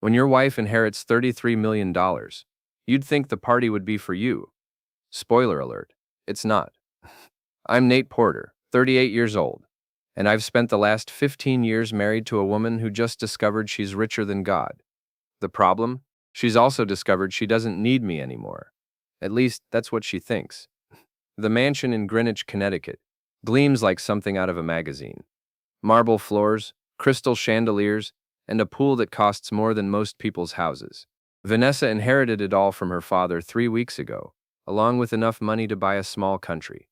When your wife inherits $33 million, you'd think the party would be for you. Spoiler alert, it's not. I'm Nate Porter, 38 years old, and I've spent the last 15 years married to a woman who just discovered she's richer than God. The problem? She's also discovered she doesn't need me anymore. At least, that's what she thinks. The mansion in Greenwich, Connecticut, gleams like something out of a magazine. Marble floors, crystal chandeliers, and a pool that costs more than most people's houses. Vanessa inherited it all from her father 3 weeks ago, along with enough money to buy a small country.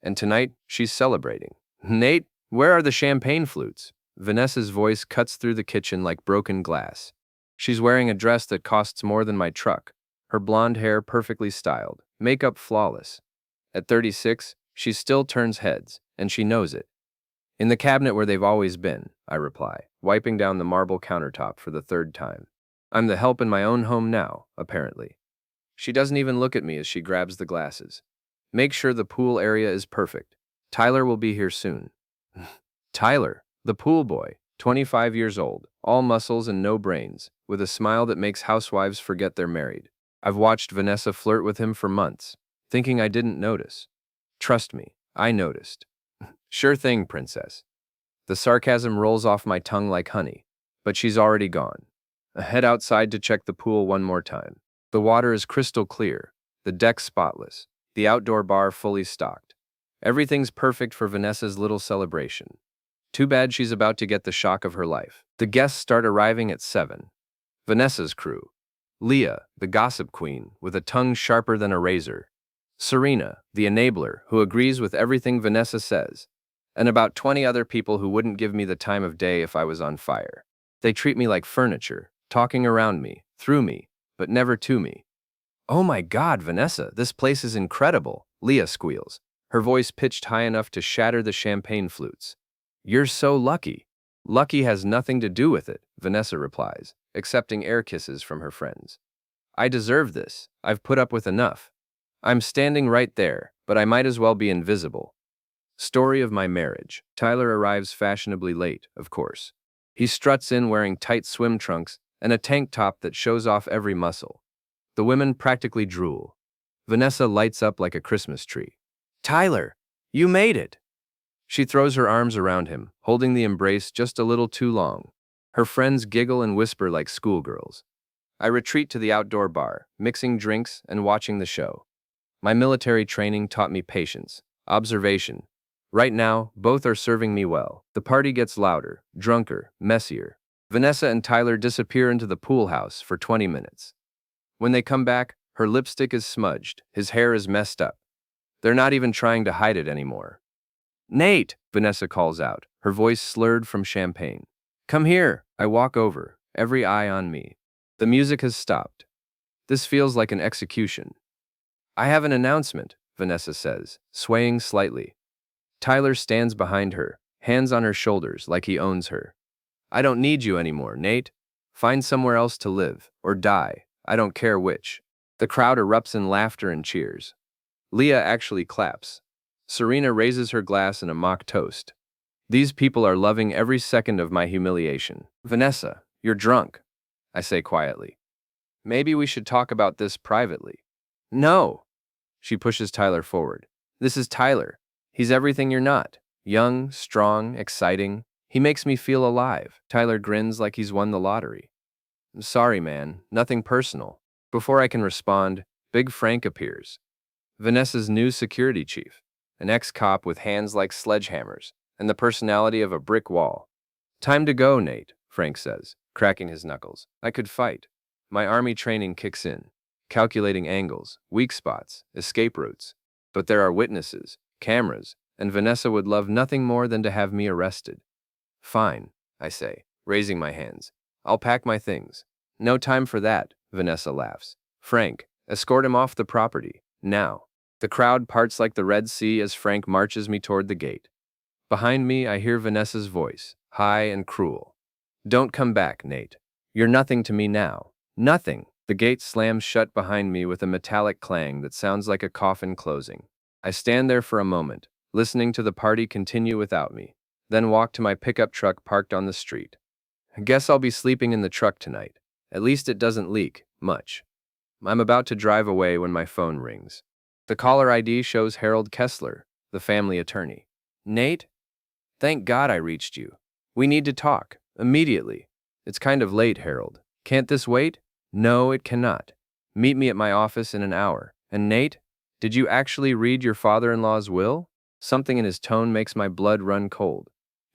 And tonight, she's celebrating. Nate, where are the champagne flutes? Vanessa's voice cuts through the kitchen like broken glass. She's wearing a dress that costs more than my truck, her blonde hair perfectly styled, makeup flawless. At 36, she still turns heads, and she knows it. In the cabinet where they've always been, I reply, wiping down the marble countertop for the third time. I'm the help in my own home now, apparently. She doesn't even look at me as she grabs the glasses. Make sure the pool area is perfect. Tyler will be here soon. Tyler, the pool boy, 25 years old, all muscles and no brains, with a smile that makes housewives forget they're married. I've watched Vanessa flirt with him for months, thinking I didn't notice. Trust me, I noticed. Sure thing, princess. The sarcasm rolls off my tongue like honey, but she's already gone. I head outside to check the pool one more time. The water is crystal clear, the deck spotless, the outdoor bar fully stocked. Everything's perfect for Vanessa's little celebration. Too bad she's about to get the shock of her life. The guests start arriving at 7. Vanessa's crew. Leah, the gossip queen, with a tongue sharper than a razor. Serena, the enabler, who agrees with everything Vanessa says. And about 20 other people who wouldn't give me the time of day if I was on fire. They treat me like furniture, talking around me, through me, but never to me. Oh my God, Vanessa, this place is incredible, Leah squeals, her voice pitched high enough to shatter the champagne flutes. You're so lucky. Lucky has nothing to do with it, Vanessa replies, accepting air kisses from her friends. I deserve this. I've put up with enough. I'm standing right there, but I might as well be invisible. Story of my marriage. Tyler arrives fashionably late, of course. He struts in wearing tight swim trunks and a tank top that shows off every muscle. The women practically drool. Vanessa lights up like a Christmas tree. Tyler, you made it! She throws her arms around him, holding the embrace just a little too long. Her friends giggle and whisper like schoolgirls. I retreat to the outdoor bar, mixing drinks and watching the show. My military training taught me patience, observation. Right now, both are serving me well. The party gets louder, drunker, messier. Vanessa and Tyler disappear into the pool house for 20 minutes. When they come back, her lipstick is smudged, his hair is messed up. They're not even trying to hide it anymore. Nate, Vanessa calls out, her voice slurred from champagne. Come here. I walk over, every eye on me. The music has stopped. This feels like an execution. I have an announcement, Vanessa says, swaying slightly. Tyler stands behind her, hands on her shoulders like he owns her. I don't need you anymore, Nate. Find somewhere else to live, or die. I don't care which. The crowd erupts in laughter and cheers. Leah actually claps. Serena raises her glass in a mock toast. These people are loving every second of my humiliation. Vanessa, you're drunk, I say quietly. Maybe we should talk about this privately. No. She pushes Tyler forward. This is Tyler. He's everything you're not. Young, strong, exciting. He makes me feel alive. Tyler grins like he's won the lottery. I'm sorry, man. Nothing personal. Before I can respond, Big Frank appears. Vanessa's new security chief. An ex-cop with hands like sledgehammers and the personality of a brick wall. Time to go, Nate, Frank says, cracking his knuckles. I could fight. My army training kicks in, calculating angles, weak spots, escape routes. But there are witnesses, cameras, and Vanessa would love nothing more than to have me arrested. Fine, I say, raising my hands. I'll pack my things. No time for that, Vanessa laughs. Frank, escort him off the property, now. The crowd parts like the Red Sea as Frank marches me toward the gate. Behind me, I hear Vanessa's voice, high and cruel. Don't come back, Nate. You're nothing to me now. Nothing. The gate slams shut behind me with a metallic clang that sounds like a coffin closing. I stand there for a moment, listening to the party continue without me, then walk to my pickup truck parked on the street. I guess I'll be sleeping in the truck tonight. At least it doesn't leak much. I'm about to drive away when my phone rings. The caller ID shows Harold Kessler, the family attorney. Nate? Thank God I reached you. We need to talk, immediately. It's kind of late, Harold. Can't this wait? No, it cannot. Meet me at my office in an hour. And Nate, did you actually read your father-in-law's will? Something in his tone makes my blood run cold.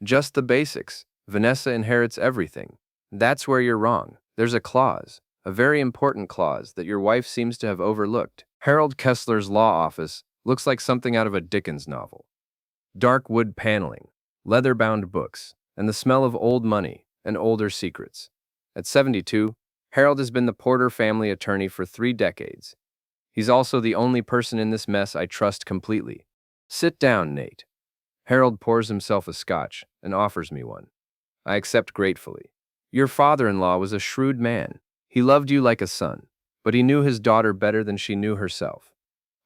Just the basics. Vanessa inherits everything. That's where you're wrong. There's a clause, a very important clause, that your wife seems to have overlooked. Harold Kessler's law office looks like something out of a Dickens novel. Dark wood paneling, leather-bound books, and the smell of old money and older secrets. At 72, Harold has been the Porter family attorney for 3 decades. He's also the only person in this mess I trust completely. Sit down, Nate. Harold pours himself a scotch and offers me one. I accept gratefully. Your father-in-law was a shrewd man. He loved you like a son, but he knew his daughter better than she knew herself.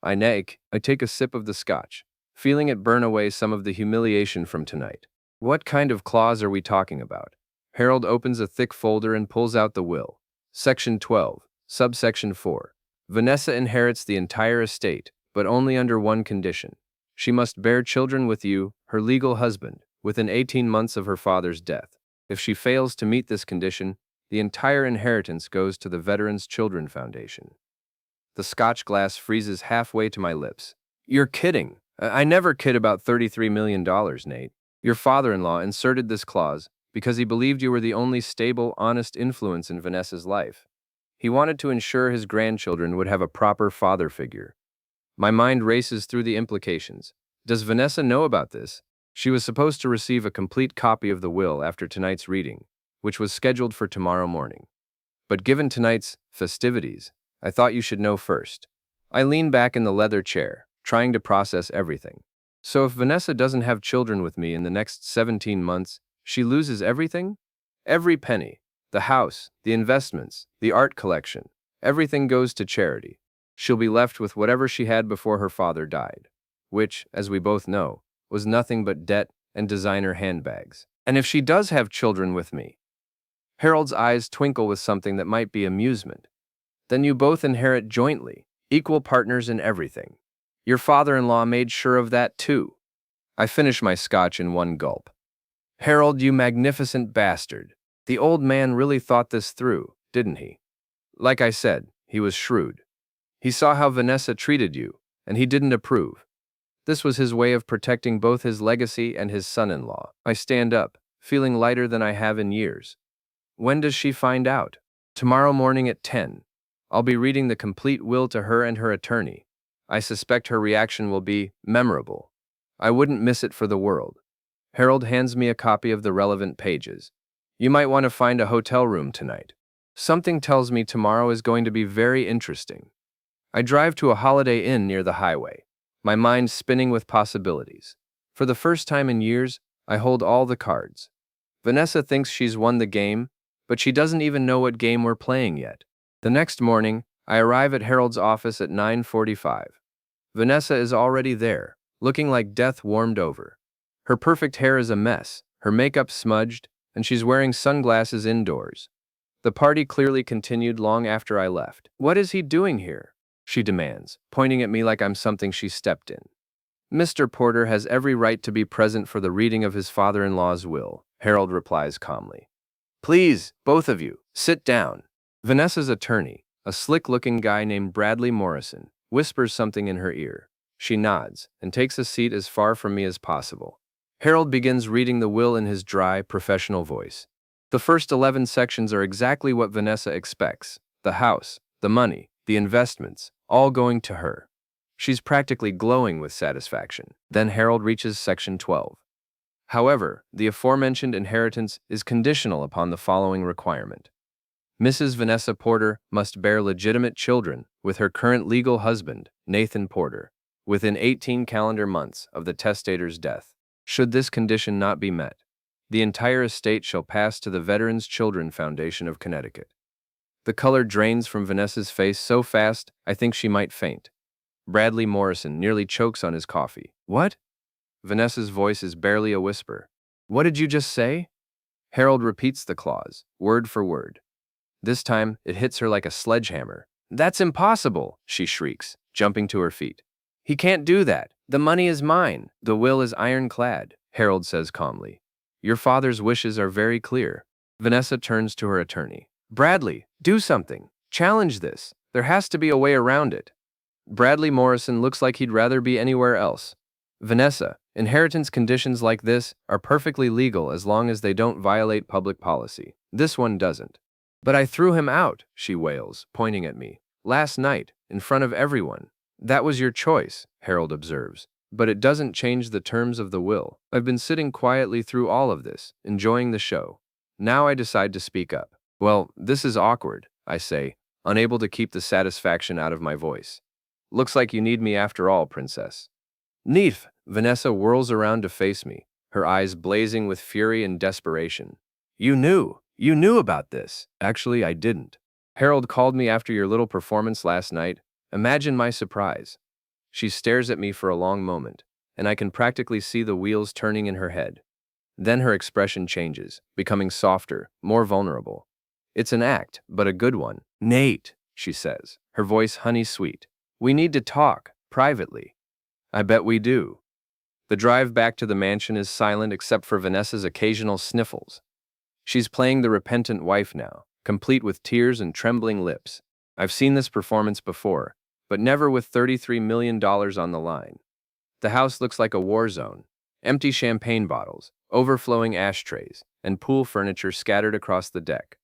I take a sip of the scotch, feeling it burn away some of the humiliation from tonight. What kind of clause are we talking about? Harold opens a thick folder and pulls out the will. Section 12, subsection 4. Vanessa inherits the entire estate, but only under one condition. She must bear children with you, her legal husband, within 18 months of her father's death. If she fails to meet this condition, the entire inheritance goes to the Veterans Children Foundation. The scotch glass freezes halfway to my lips. You're kidding. I never kid about $33 million, Nate. Your father-in-law inserted this clause because he believed you were the only stable, honest influence in Vanessa's life. He wanted to ensure his grandchildren would have a proper father figure. My mind races through the implications. Does Vanessa know about this? She was supposed to receive a complete copy of the will after tonight's reading, which was scheduled for tomorrow morning. But given tonight's festivities, I thought you should know first. I lean back in the leather chair, trying to process everything. So if Vanessa doesn't have children with me in the next 17 months, she loses everything? Every penny. The house, the investments, the art collection. Everything goes to charity. She'll be left with whatever she had before her father died, which, as we both know, was nothing but debt and designer handbags. And if she does have children with me, Harold's eyes twinkle with something that might be amusement. Then you both inherit jointly, equal partners in everything. Your father-in-law made sure of that too. I finish my scotch in one gulp. Harold, you magnificent bastard. The old man really thought this through, didn't he? Like I said, he was shrewd. He saw how Vanessa treated you, and he didn't approve. This was his way of protecting both his legacy and his son-in-law. I stand up, feeling lighter than I have in years. When does she find out? Tomorrow morning at 10. I'll be reading the complete will to her and her attorney. I suspect her reaction will be memorable. I wouldn't miss it for the world. Harold hands me a copy of the relevant pages. You might want to find a hotel room tonight. Something tells me tomorrow is going to be very interesting. I drive to a Holiday Inn near the highway, my mind spinning with possibilities. For the first time in years, I hold all the cards. Vanessa thinks she's won the game, but she doesn't even know what game we're playing yet. The next morning, I arrive at Harold's office at 9:45. Vanessa is already there, looking like death warmed over. Her perfect hair is a mess, her makeup smudged, and she's wearing sunglasses indoors. The party clearly continued long after I left. What is he doing here? She demands, pointing at me like I'm something she stepped in. Mr. Porter has every right to be present for the reading of his father-in-law's will, Harold replies calmly. Please, both of you, sit down. Vanessa's attorney, a slick-looking guy named Bradley Morrison, whispers something in her ear. She nods and takes a seat as far from me as possible. Harold begins reading the will in his dry, professional voice. The first 11 sections are exactly what Vanessa expects. The house, the money, the investments, all going to her. She's practically glowing with satisfaction. Then Harold reaches section 12. However, the aforementioned inheritance is conditional upon the following requirement. Mrs. Vanessa Porter must bear legitimate children with her current legal husband, Nathan Porter, within 18 calendar months of the testator's death. Should this condition not be met, the entire estate shall pass to the Veterans Children Foundation of Connecticut. The color drains from Vanessa's face so fast, I think she might faint. Bradley Morrison nearly chokes on his coffee. What? Vanessa's voice is barely a whisper. What did you just say? Harold repeats the clause, word for word. This time, it hits her like a sledgehammer. "That's impossible," she shrieks, jumping to her feet. "He can't do that. The money is mine." "The will is ironclad," Harold says calmly. "Your father's wishes are very clear." Vanessa turns to her attorney. "Bradley, do something. Challenge this. There has to be a way around it." Bradley Morrison looks like he'd rather be anywhere else. "Vanessa, inheritance conditions like this are perfectly legal as long as they don't violate public policy. This one doesn't." "But I threw him out," she wails, pointing at me. "Last night, in front of everyone." "That was your choice," Harold observes. "But it doesn't change the terms of the will." I've been sitting quietly through all of this, enjoying the show. Now I decide to speak up. "Well, this is awkward," I say, unable to keep the satisfaction out of my voice. "Looks like you need me after all, Princess." "Neef!" Vanessa whirls around to face me, her eyes blazing with fury and desperation. You knew about this." "Actually, I didn't. Harold called me after your little performance last night. Imagine my surprise." She stares at me for a long moment, and I can practically see the wheels turning in her head. Then her expression changes, becoming softer, more vulnerable. "It's an act, but a good one." "Nate," she says, her voice honey-sweet. "We need to talk, privately." "I bet we do." The drive back to the mansion is silent except for Vanessa's occasional sniffles. She's playing the repentant wife now, complete with tears and trembling lips. I've seen this performance before, but never with $33 million on the line. The house looks like a war zone. Empty champagne bottles, overflowing ashtrays, and pool furniture scattered across the deck.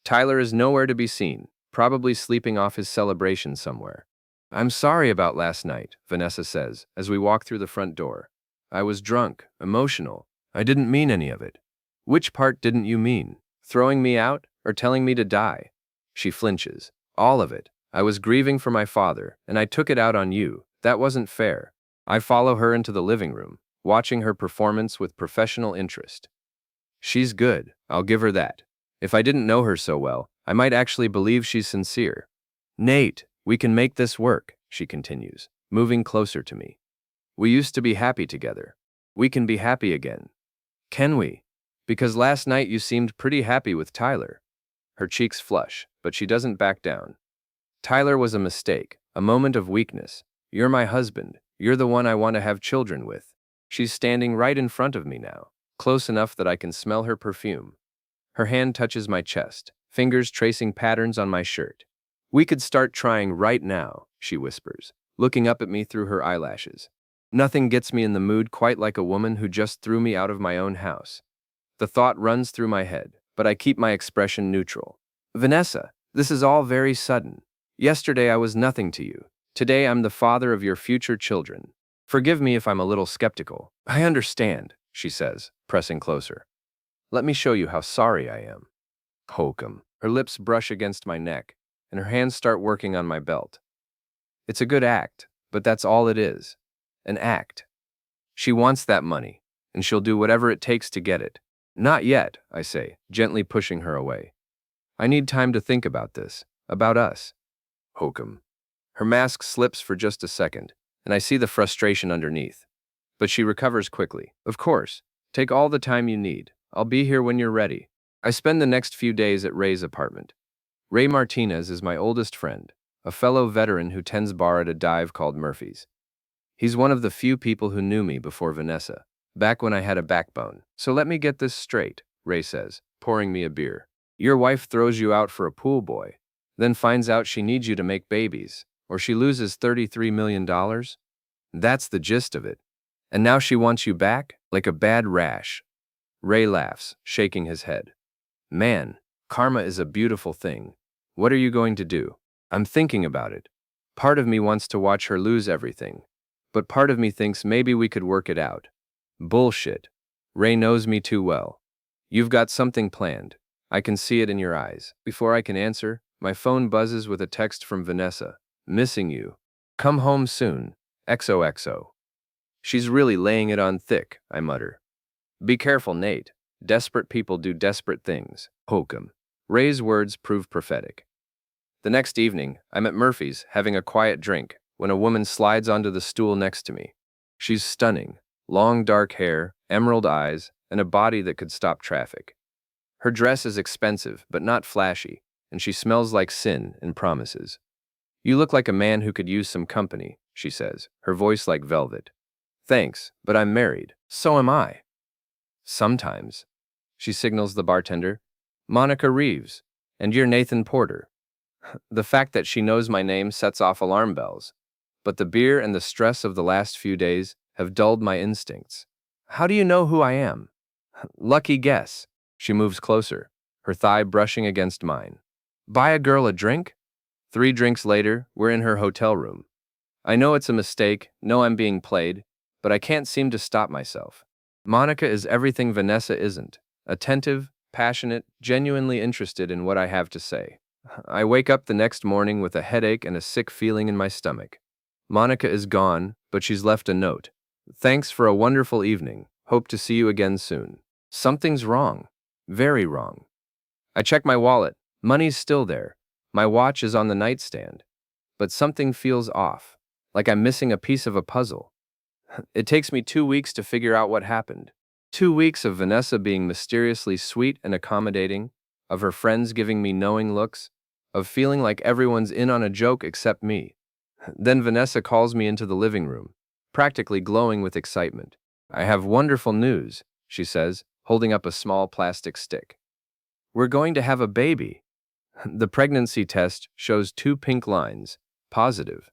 Tyler is nowhere to be seen, probably sleeping off his celebration somewhere. "I'm sorry about last night," Vanessa says, as we walk through the front door. "I was drunk, emotional. I didn't mean any of it." "Which part didn't you mean? Throwing me out, or telling me to die?" She flinches. "All of it. I was grieving for my father, and I took it out on you. That wasn't fair." I follow her into the living room, watching her performance with professional interest. She's good, I'll give her that. If I didn't know her so well, I might actually believe she's sincere. "Nate, we can make this work," she continues, moving closer to me. "We used to be happy together. We can be happy again." "Can we? Because last night you seemed pretty happy with Tyler." Her cheeks flush, but she doesn't back down. "Tyler was a mistake, a moment of weakness. You're my husband. You're the one I want to have children with." She's standing right in front of me now, close enough that I can smell her perfume. Her hand touches my chest, fingers tracing patterns on my shirt. "We could start trying right now," she whispers, looking up at me through her eyelashes. Nothing gets me in the mood quite like a woman who just threw me out of my own house. The thought runs through my head, but I keep my expression neutral. "Vanessa, this is all very sudden. Yesterday I was nothing to you. Today I'm the father of your future children. Forgive me if I'm a little skeptical." "I understand," she says, pressing closer. "Let me show you how sorry I am." Hokum. Her lips brush against my neck, and her hands start working on my belt. It's a good act, but that's all it is. An act. She wants that money, and she'll do whatever it takes to get it. "Not yet," I say, gently pushing her away. "I need time to think about this, about us." Hokum. Her mask slips for just a second, and I see the frustration underneath. But she recovers quickly. "Of course. Take all the time you need. I'll be here when you're ready." I spend the next few days at Ray's apartment. Ray Martinez is my oldest friend, a fellow veteran who tends bar at a dive called Murphy's. He's one of the few people who knew me before Vanessa, back when I had a backbone. "So let me get this straight," Ray says, pouring me a beer. "Your wife throws you out for a pool boy, then finds out she needs you to make babies, or she loses $33 million? That's the gist of it. And now she wants you back, like a bad rash." Ray laughs, shaking his head. "Man, karma is a beautiful thing. What are you going to do?" "I'm thinking about it. Part of me wants to watch her lose everything, but part of me thinks maybe we could work it out." Bullshit. Ray knows me too well. "You've got something planned. I can see it in your eyes." Before I can answer, my phone buzzes with a text from Vanessa. "Missing you. Come home soon. XOXO." She's really laying it on thick, I mutter. "Be careful, Nate. Desperate people do desperate things." Hokum. Ray's words prove prophetic. The next evening, I'm at Murphy's, having a quiet drink, when a woman slides onto the stool next to me. She's stunning. Long dark hair, emerald eyes, and a body that could stop traffic. Her dress is expensive, but not flashy, and she smells like sin and promises. You look like a man who could use some company, she says, her voice like velvet. Thanks, but I'm married. So am I. Sometimes. She signals the bartender. Monica Reeves. And you're Nathan Porter. The fact that she knows my name sets off alarm bells. But the beer and the stress of the last few days have dulled my instincts. How do you know who I am? Lucky guess. She moves closer, her thigh brushing against mine. Buy a girl a drink? 3 drinks later, we're in her hotel room. I know it's a mistake, know I'm being played, but I can't seem to stop myself. Monica is everything Vanessa isn't. Attentive, passionate, genuinely interested in what I have to say. I wake up the next morning with a headache and a sick feeling in my stomach. Monica is gone, but she's left a note. Thanks for a wonderful evening. Hope to see you again soon. Something's wrong. Very wrong. I check my wallet. Money's still there. My watch is on the nightstand. But something feels off, like I'm missing a piece of a puzzle. It takes me 2 weeks to figure out what happened. 2 weeks of Vanessa being mysteriously sweet and accommodating, of her friends giving me knowing looks, of feeling like everyone's in on a joke except me. Then Vanessa calls me into the living room, practically glowing with excitement. I have wonderful news, she says, holding up a small plastic stick. We're going to have a baby. The pregnancy test shows 2 pink lines, positive.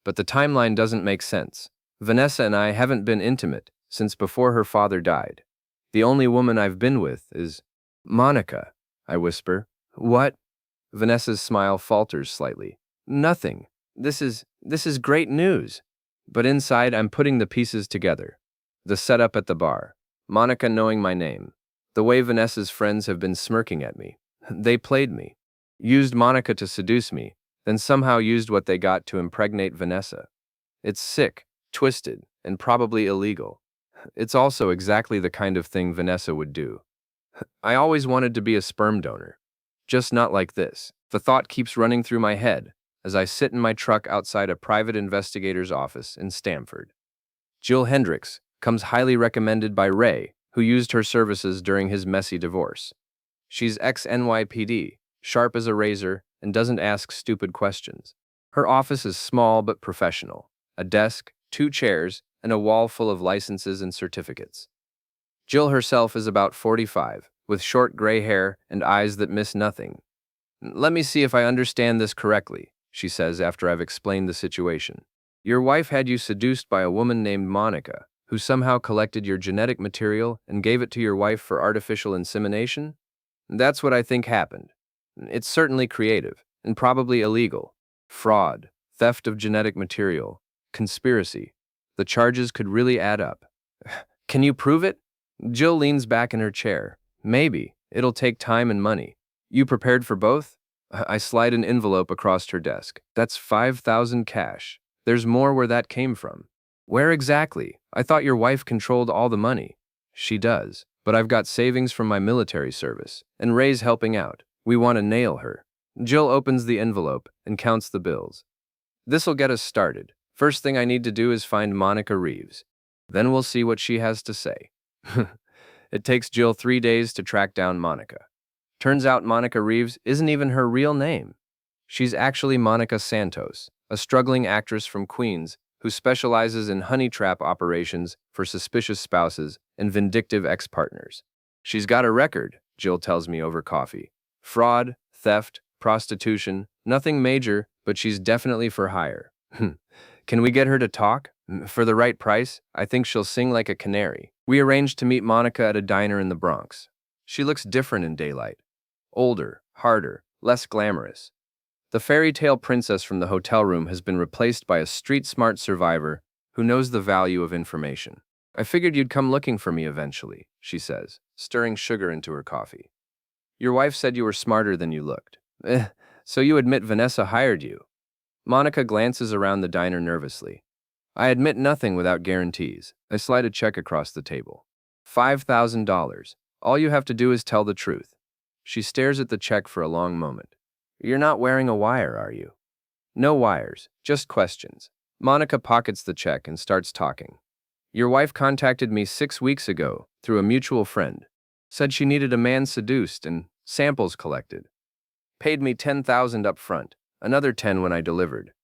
But the timeline doesn't make sense. Vanessa and I haven't been intimate since before her father died. The only woman I've been with is Monica, I whisper. What? Vanessa's smile falters slightly. Nothing. This is great news. But inside, I'm putting the pieces together. The setup at the bar. Monica knowing my name. The way Vanessa's friends have been smirking at me. They played me. Used Monica to seduce me, then somehow used what they got to impregnate Vanessa. It's sick, twisted, and probably illegal. It's also exactly the kind of thing Vanessa would do. I always wanted to be a sperm donor. Just not like this. The thought keeps running through my head as I sit in my truck outside a private investigator's office in Stamford. Jill Hendricks comes highly recommended by Ray, who used her services during his messy divorce. She's ex-NYPD, sharp as a razor, and doesn't ask stupid questions. Her office is small but professional. A desk, 2 chairs, and a wall full of licenses and certificates. Jill herself is about 45, with short gray hair and eyes that miss nothing. Let me see if I understand this correctly, she says after I've explained the situation. Your wife had you seduced by a woman named Monica, who somehow collected your genetic material and gave it to your wife for artificial insemination? That's what I think happened. It's certainly creative, and probably illegal. Fraud, theft of genetic material, conspiracy. The charges could really add up. Can you prove it? Jill leans back in her chair. Maybe. It'll take time and money. You prepared for both? I slide an envelope across her desk. That's $5,000 cash. There's more where that came from. Where exactly? I thought your wife controlled all the money. She does, but I've got savings from my military service, and Ray's helping out. We want to nail her. Jill opens the envelope and counts the bills. This'll get us started. First thing I need to do is find Monica Reeves. Then we'll see what she has to say. It takes Jill 3 days to track down Monica. Turns out Monica Reeves isn't even her real name. She's actually Monica Santos, a struggling actress from Queens who specializes in honey trap operations for suspicious spouses and vindictive ex-partners. She's got a record, Jill tells me over coffee. Fraud, theft, prostitution, nothing major, but she's definitely for hire. Can we get her to talk? For the right price, I think she'll sing like a canary. We arranged to meet Monica at a diner in the Bronx. She looks different in daylight. Older, harder, less glamorous. The fairy tale princess from the hotel room has been replaced by a street-smart survivor who knows the value of information. I figured you'd come looking for me eventually, she says, stirring sugar into her coffee. Your wife said you were smarter than you looked. So you admit Vanessa hired you? Monica glances around the diner nervously. I admit nothing without guarantees. I slide a check across the table. $5,000. All you have to do is tell the truth. She stares at the check for a long moment. You're not wearing a wire, are you? No wires, just questions. Monica pockets the check and starts talking. Your wife contacted me 6 weeks ago through a mutual friend. Said she needed a man seduced and samples collected. Paid me 10,000 up front, another 10 when I delivered.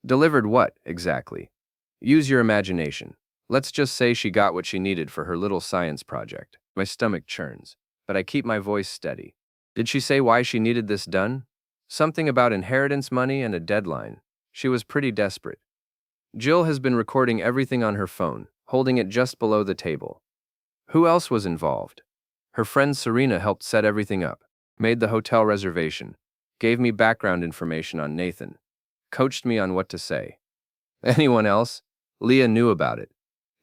Delivered what, exactly? Use your imagination. Let's just say she got what she needed for her little science project. My stomach churns, but I keep my voice steady. Did she say why she needed this done? Something about inheritance money and a deadline. She was pretty desperate. Jill has been recording everything on her phone, holding it just below the table. Who else was involved? Her friend Serena helped set everything up, made the hotel reservation, gave me background information on Nathan, coached me on what to say. Anyone else? Leah knew about it.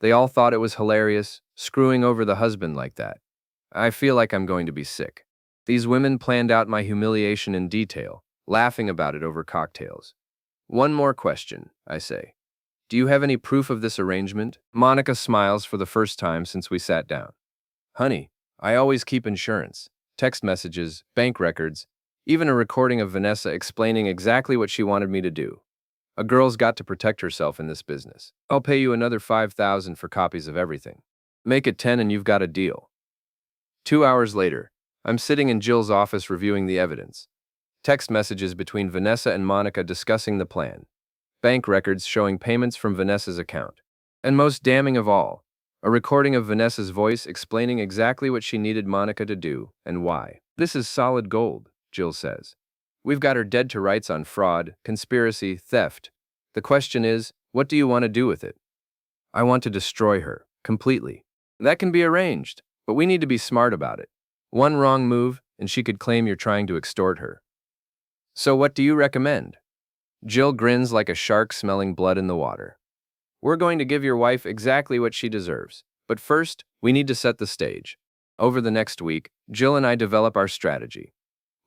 They all thought it was hilarious, screwing over the husband like that. I feel like I'm going to be sick. These women planned out my humiliation in detail, laughing about it over cocktails. One more question, I say. Do you have any proof of this arrangement? Monica smiles for the first time since we sat down. Honey, I always keep insurance, text messages, bank records, even a recording of Vanessa explaining exactly what she wanted me to do. A girl's got to protect herself in this business. I'll pay you another 5,000 for copies of everything. Make it 10 and you've got a deal. 2 hours later, I'm sitting in Jill's office reviewing the evidence. Text messages between Vanessa and Monica discussing the plan. Bank records showing payments from Vanessa's account. And most damning of all, a recording of Vanessa's voice explaining exactly what she needed Monica to do and why. This is solid gold, Jill says. We've got her dead to rights on fraud, conspiracy, theft. The question is, what do you want to do with it? I want to destroy her, completely. That can be arranged, but we need to be smart about it. One wrong move, and she could claim you're trying to extort her. So what do you recommend? Jill grins like a shark smelling blood in the water. We're going to give your wife exactly what she deserves. But first, we need to set the stage. Over the next week, Jill and I develop our strategy.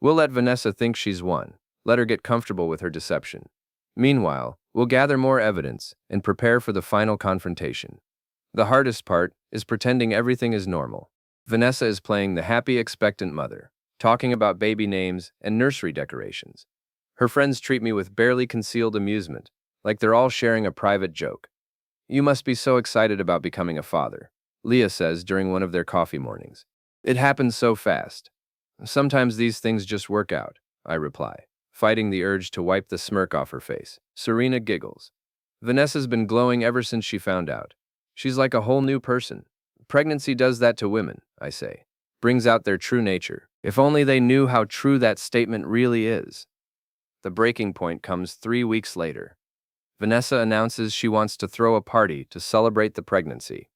We'll let Vanessa think she's won, let her get comfortable with her deception. Meanwhile, we'll gather more evidence and prepare for the final confrontation. The hardest part is pretending everything is normal. Vanessa is playing the happy, expectant mother, talking about baby names and nursery decorations. Her friends treat me with barely concealed amusement, like they're all sharing a private joke. You must be so excited about becoming a father, Leah says during one of their coffee mornings. It happens so fast. Sometimes these things just work out, I reply, fighting the urge to wipe the smirk off her face. Serena giggles. Vanessa's been glowing ever since she found out. She's like a whole new person. Pregnancy does that to women, I say. Brings out their true nature. If only they knew how true that statement really is. The breaking point comes 3 weeks later. Vanessa announces she wants to throw a party to celebrate the pregnancy.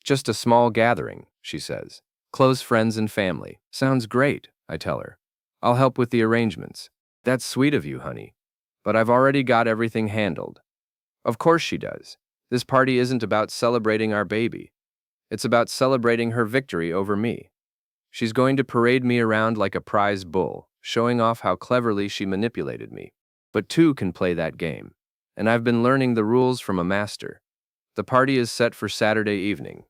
Just a small gathering, she says. Close friends and family. Sounds great, I tell her. I'll help with the arrangements. That's sweet of you, honey. But I've already got everything handled. Of course she does. This party isn't about celebrating our baby. It's about celebrating her victory over me. She's going to parade me around like a prize bull, showing off how cleverly she manipulated me. But two can play that game. And I've been learning the rules from a master. The party is set for Saturday evening.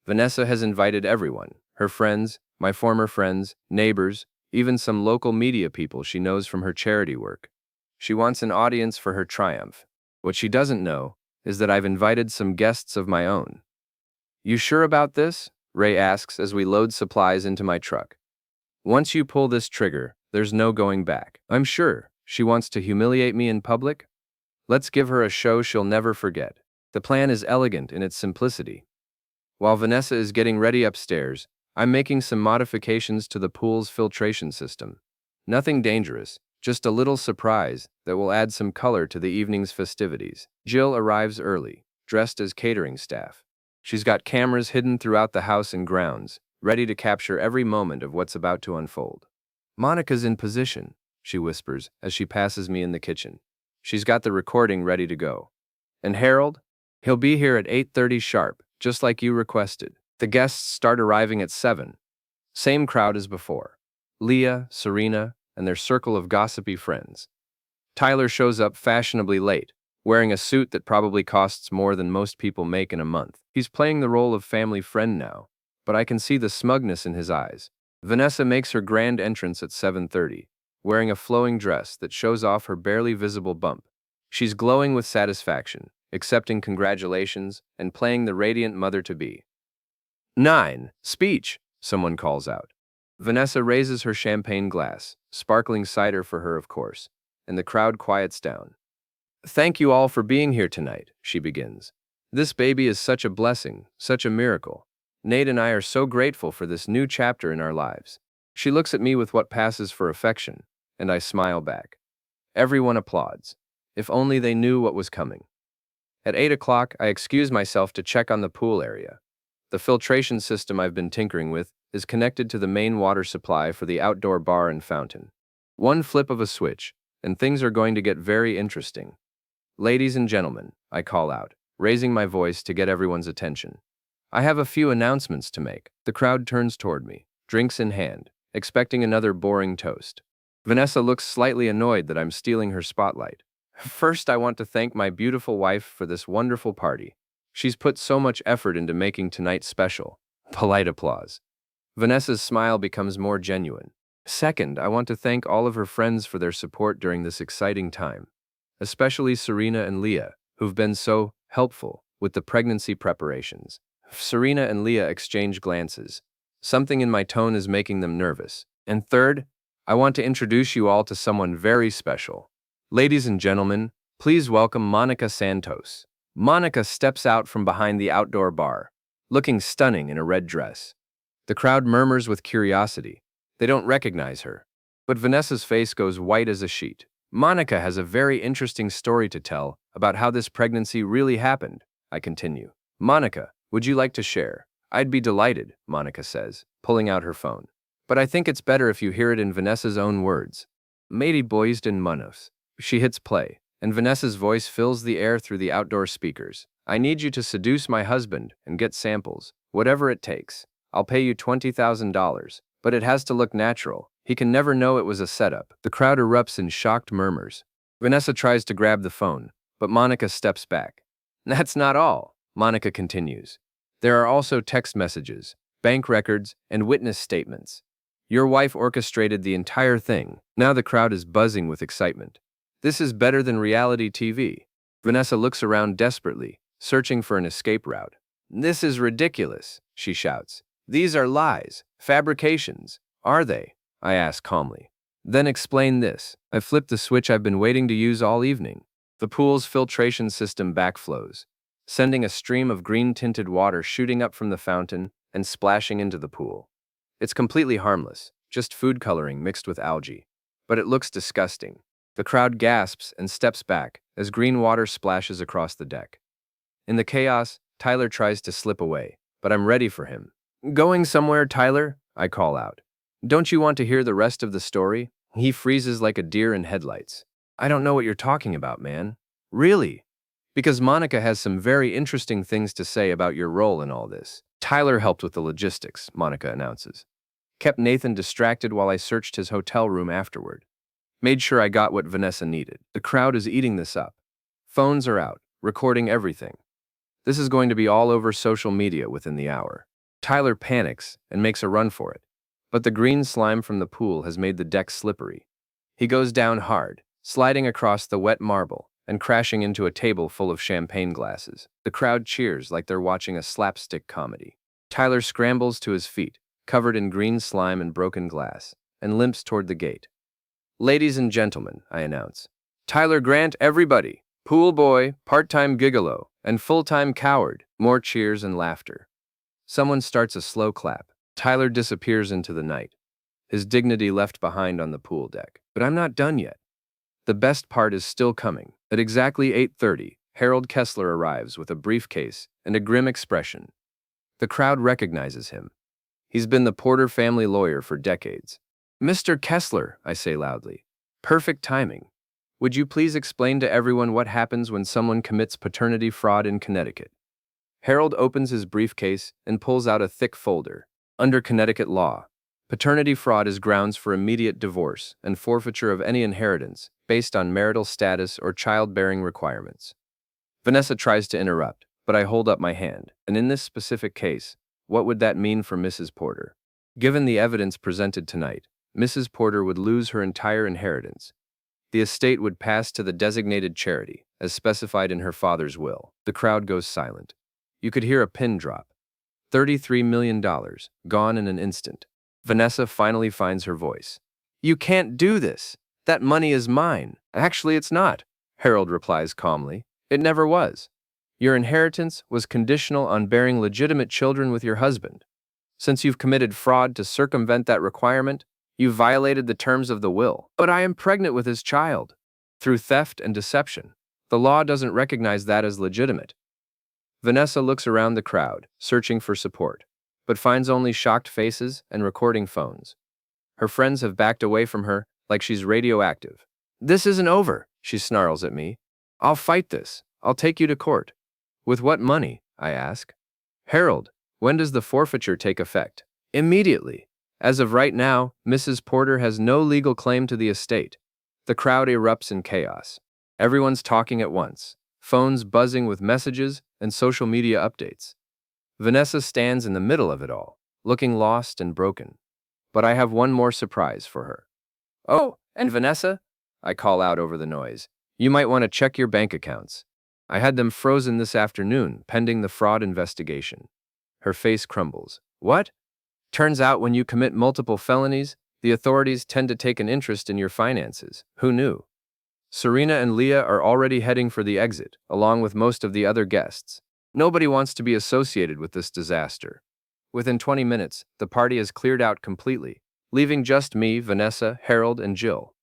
Vanessa has invited everyone, her friends, my former friends, neighbors, even some local media people she knows from her charity work. She wants an audience for her triumph. What she doesn't know is that I've invited some guests of my own. You sure about this? Ray asks as we load supplies into my truck. Once you pull this trigger, there's no going back. I'm sure. She wants to humiliate me in public? Let's give her a show she'll never forget. The plan is elegant in its simplicity. While Vanessa is getting ready upstairs, I'm making some modifications to the pool's filtration system. Nothing dangerous, just a little surprise that will add some color to the evening's festivities. Jill arrives early, dressed as catering staff. She's got cameras hidden throughout the house and grounds, ready to capture every moment of what's about to unfold. Monica's in position, she whispers as she passes me in the kitchen. She's got the recording ready to go. And Harold? He'll be here at 8:30 sharp, just like you requested. The guests start arriving at 7. Same crowd as before. Leah, Serena, and their circle of gossipy friends. Tyler shows up fashionably late, wearing a suit that probably costs more than most people make in a month. He's playing the role of family friend now, but I can see the smugness in his eyes. Vanessa makes her grand entrance at 7:30, wearing a flowing dress that shows off her barely visible bump. She's glowing with satisfaction, accepting congratulations, and playing the radiant mother-to-be. 9. Speech, someone calls out. Vanessa raises her champagne glass, sparkling cider for her, of course, and the crowd quiets down. Thank you all for being here tonight, she begins. This baby is such a blessing, such a miracle. Nate and I are so grateful for this new chapter in our lives. She looks at me with what passes for affection, and I smile back. Everyone applauds. If only they knew what was coming. At 8 o'clock, I excuse myself to check on the pool area. The filtration system I've been tinkering with is connected to the main water supply for the outdoor bar and fountain. One flip of a switch, and things are going to get very interesting. Ladies and gentlemen, I call out, raising my voice to get everyone's attention. I have a few announcements to make. The crowd turns toward me, drinks in hand, expecting another boring toast. Vanessa looks slightly annoyed that I'm stealing her spotlight. First, I want to thank my beautiful wife for this wonderful party. She's put so much effort into making tonight special. Polite applause. Vanessa's smile becomes more genuine. Second, I want to thank all of her friends for their support during this exciting time, especially Serena and Leah, who've been so helpful with the pregnancy preparations. Serena and Leah exchange glances. Something in my tone is making them nervous. And third, I want to introduce you all to someone very special. Ladies and gentlemen, please welcome Monica Santos. Monica steps out from behind the outdoor bar, looking stunning in a red dress. The crowd murmurs with curiosity. They don't recognize her. But Vanessa's face goes white as a sheet. Monica has a very interesting story to tell about how this pregnancy really happened, I continue. Monica, would you like to share? I'd be delighted, Monica says, pulling out her phone. But I think it's better if you hear it in Vanessa's own words. Mady boys in manos. She hits play, and Vanessa's voice fills the air through the outdoor speakers. I need you to seduce my husband and get samples, whatever it takes. I'll pay you $20,000, but it has to look natural. He can never know it was a setup. The crowd erupts in shocked murmurs. Vanessa tries to grab the phone, but Monica steps back. That's not all, Monica continues. There are also text messages, bank records, and witness statements. Your wife orchestrated the entire thing. Now the crowd is buzzing with excitement. This is better than reality TV. Vanessa looks around desperately, searching for an escape route. This is ridiculous, she shouts. These are lies, fabrications. Are they? I ask calmly. Then explain this. I flip the switch I've been waiting to use all evening. The pool's filtration system backflows, sending a stream of green-tinted water shooting up from the fountain and splashing into the pool. It's completely harmless, just food coloring mixed with algae. But it looks disgusting. The crowd gasps and steps back as green water splashes across the deck. In the chaos, Tyler tries to slip away, but I'm ready for him. Going somewhere, Tyler? I call out. Don't you want to hear the rest of the story? He freezes like a deer in headlights. I don't know what you're talking about, man. Really? Because Monica has some very interesting things to say about your role in all this. Tyler helped with the logistics, Monica announces. Kept Nathan distracted while I searched his hotel room afterward. Made sure I got what Vanessa needed. The crowd is eating this up. Phones are out, recording everything. This is going to be all over social media within the hour. Tyler panics and makes a run for it. But the green slime from the pool has made the deck slippery. He goes down hard, sliding across the wet marble and crashing into a table full of champagne glasses. The crowd cheers like they're watching a slapstick comedy. Tyler scrambles to his feet, covered in green slime and broken glass, and limps toward the gate. Ladies and gentlemen, I announce. Tyler Grant, everybody. Pool boy, part-time gigolo, and full-time coward. More cheers and laughter. Someone starts a slow clap. Tyler disappears into the night, his dignity left behind on the pool deck. But I'm not done yet. The best part is still coming. At exactly 8:30, Harold Kessler arrives with a briefcase and a grim expression. The crowd recognizes him. He's been the Porter family lawyer for decades. Mr. Kessler, I say loudly. Perfect timing. Would you please explain to everyone what happens when someone commits paternity fraud in Connecticut? Harold opens his briefcase and pulls out a thick folder. Under Connecticut law, paternity fraud is grounds for immediate divorce and forfeiture of any inheritance based on marital status or childbearing requirements. Vanessa tries to interrupt, but I hold up my hand. And in this specific case, what would that mean for Mrs. Porter? Given the evidence presented tonight, Mrs. Porter would lose her entire inheritance. The estate would pass to the designated charity, as specified in her father's will. The crowd goes silent. You could hear a pin drop. $33 million, gone in an instant. Vanessa finally finds her voice. You can't do this. That money is mine. Actually, it's not, Harold replies calmly. It never was. Your inheritance was conditional on bearing legitimate children with your husband. Since you've committed fraud to circumvent that requirement, you've violated the terms of the will. But I am pregnant with his child. Through theft and deception. The law doesn't recognize that as legitimate. Vanessa looks around the crowd, searching for support, but finds only shocked faces and recording phones. Her friends have backed away from her like she's radioactive. This isn't over, she snarls at me. I'll fight this. I'll take you to court. With what money? I ask. Harold, when does the forfeiture take effect? Immediately. As of right now, Mrs. Porter has no legal claim to the estate. The crowd erupts in chaos. Everyone's talking at once, phones buzzing with messages and social media updates. Vanessa stands in the middle of it all, looking lost and broken. But I have one more surprise for her. Oh, and Vanessa, I call out over the noise, you might want to check your bank accounts. I had them frozen this afternoon, pending the fraud investigation. Her face crumbles. What? Turns out when you commit multiple felonies, the authorities tend to take an interest in your finances. Who knew? Serena and Leah are already heading for the exit, along with most of the other guests. Nobody wants to be associated with this disaster. Within 20 minutes, the party is cleared out completely, leaving just me, Vanessa, Harold, and Jill.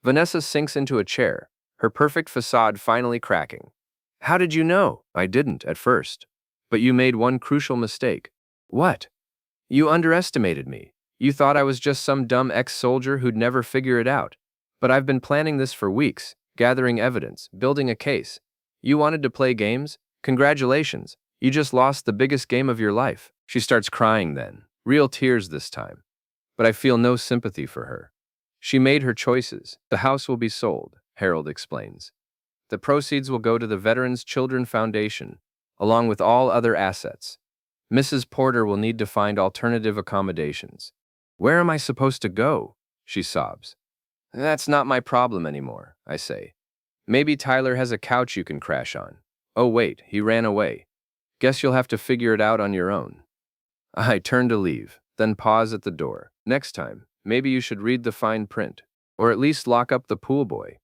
Vanessa sinks into a chair, her perfect facade finally cracking. How did you know? I didn't at first. But you made one crucial mistake. What? You underestimated me. You thought I was just some dumb ex-soldier who'd never figure it out. But I've been planning this for weeks, gathering evidence, building a case. You wanted to play games? Congratulations. You just lost the biggest game of your life. She starts crying then, real tears this time. But I feel no sympathy for her. She made her choices. The house will be sold, Harold explains. The proceeds will go to the Veterans Children Foundation, along with all other assets. Mrs. Porter will need to find alternative accommodations. Where am I supposed to go? She sobs. That's not my problem anymore, I say. Maybe Tyler has a couch you can crash on. Oh wait, he ran away. Guess you'll have to figure it out on your own. I turn to leave, then pause at the door. Next time, maybe you should read the fine print, or at least lock up the pool boy.